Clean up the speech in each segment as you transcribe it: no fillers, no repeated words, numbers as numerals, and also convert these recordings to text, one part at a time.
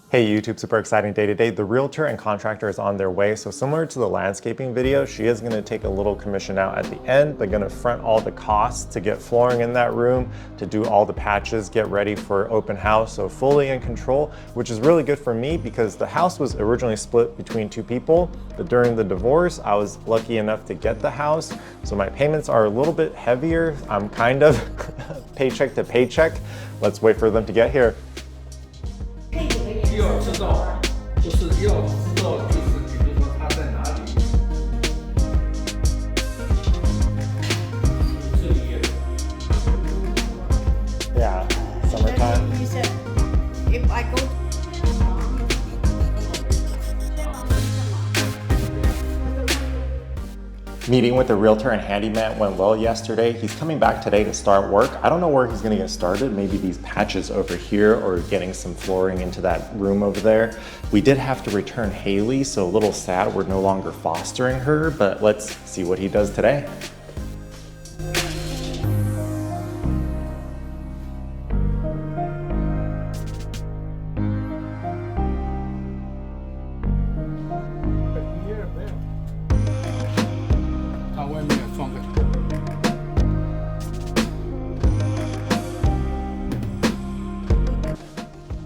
Hey YouTube, super exciting day today. The realtor and contractor is on their way. So similar to the landscaping video, she is gonna take a little commission out at the end, but gonna front all the costs to get flooring in that room, to do all the patches, get ready for open house. So fully in control, which is really good for me because the house was originally split between two people, but during the divorce, I was lucky enough to get the house. So my payments are a little bit heavier. I'm kind of paycheck to paycheck. Let's wait for them to get here. 要知道，不是要知道，就是比如说它在哪里。这里也。Yeah, summertime. He said, if I go. Meeting with the realtor and handyman went well yesterday. He's coming back today to start work. I don't know where he's gonna get started. Maybe these patches over here or getting some flooring into that room over there. We did have to return Haley, so a little sad we're no longer fostering her, but let's see what he does today.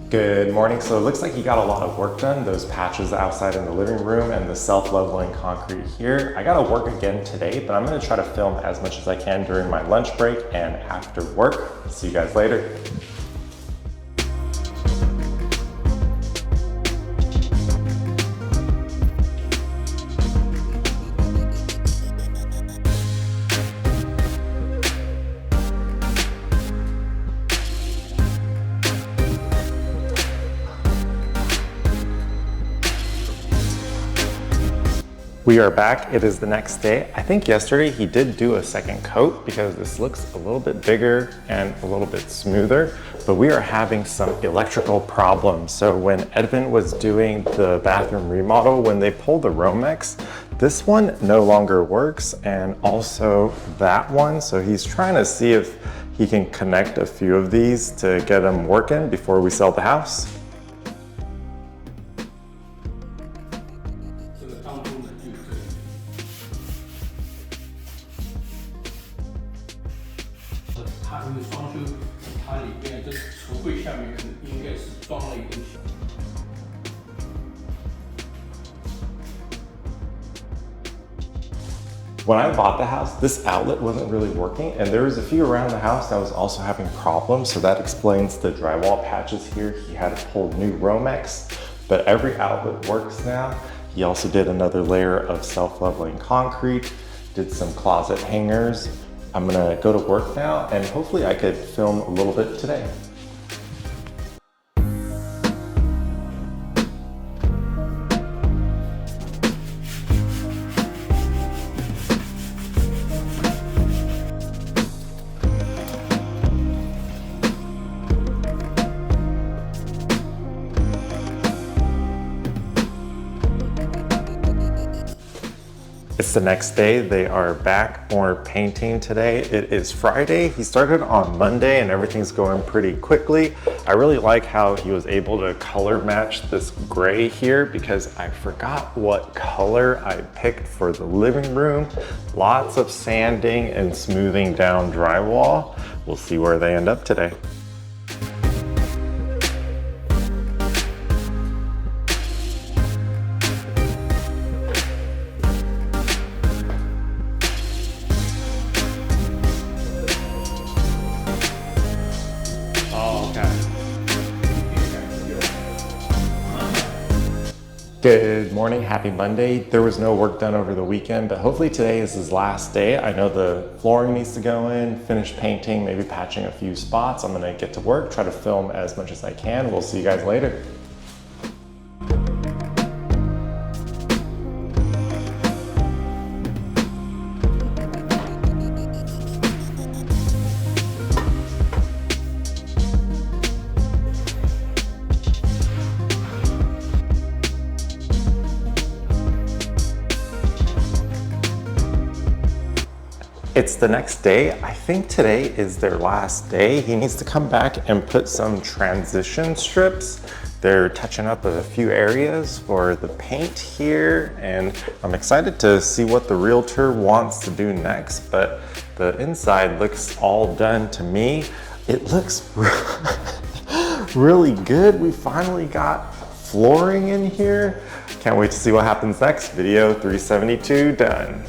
Good morning. So it looks like he got a lot of work done. Those patches outside in the living room and the self-leveling concrete here. I gotta work again today, but I'm gonna try to film as much as I can during my lunch break and after work. See you guys later. We are back. It is the next day. I think yesterday he did do a second coat because this looks a little bit bigger and a little bit smoother, but we are having some electrical problems. So when Edvin was doing the bathroom remodel, when they pulled the Romex, this one no longer works, and also that one. So he's trying to see if he can connect a few of these to get them working before we sell the house. When I bought the house, this outlet wasn't really working, and there was a few around the house that was also having problems, so that explains the drywall patches here. He had to pull new Romex, but every outlet works now. He also did another layer of self-leveling concrete, did some closet hangers. I'm gonna go to work now, and hopefully I could film a little bit today. It's the next day. They are back more painting today. It is Friday. He started on Monday and everything's going pretty quickly. I really like how he was able to color match this gray here because I forgot what color I picked for the living room. Lots of sanding and smoothing down drywall. We'll see where they end up today. Good morning, happy Monday. There was no work done over the weekend, but hopefully today is his last day. I know the flooring needs to go in, finish painting, maybe patching a few spots. I'm gonna get to work, try to film as much as I can. We'll see you guys later. It's the next day. I think today is their last day. He needs to come back and put some transition strips They're touching up a few areas for the paint here, and I'm excited to see what the realtor wants to do next, but the inside looks all done to me. It looks really good. We finally got flooring in here. Can't wait to see what happens next. Video 372 done.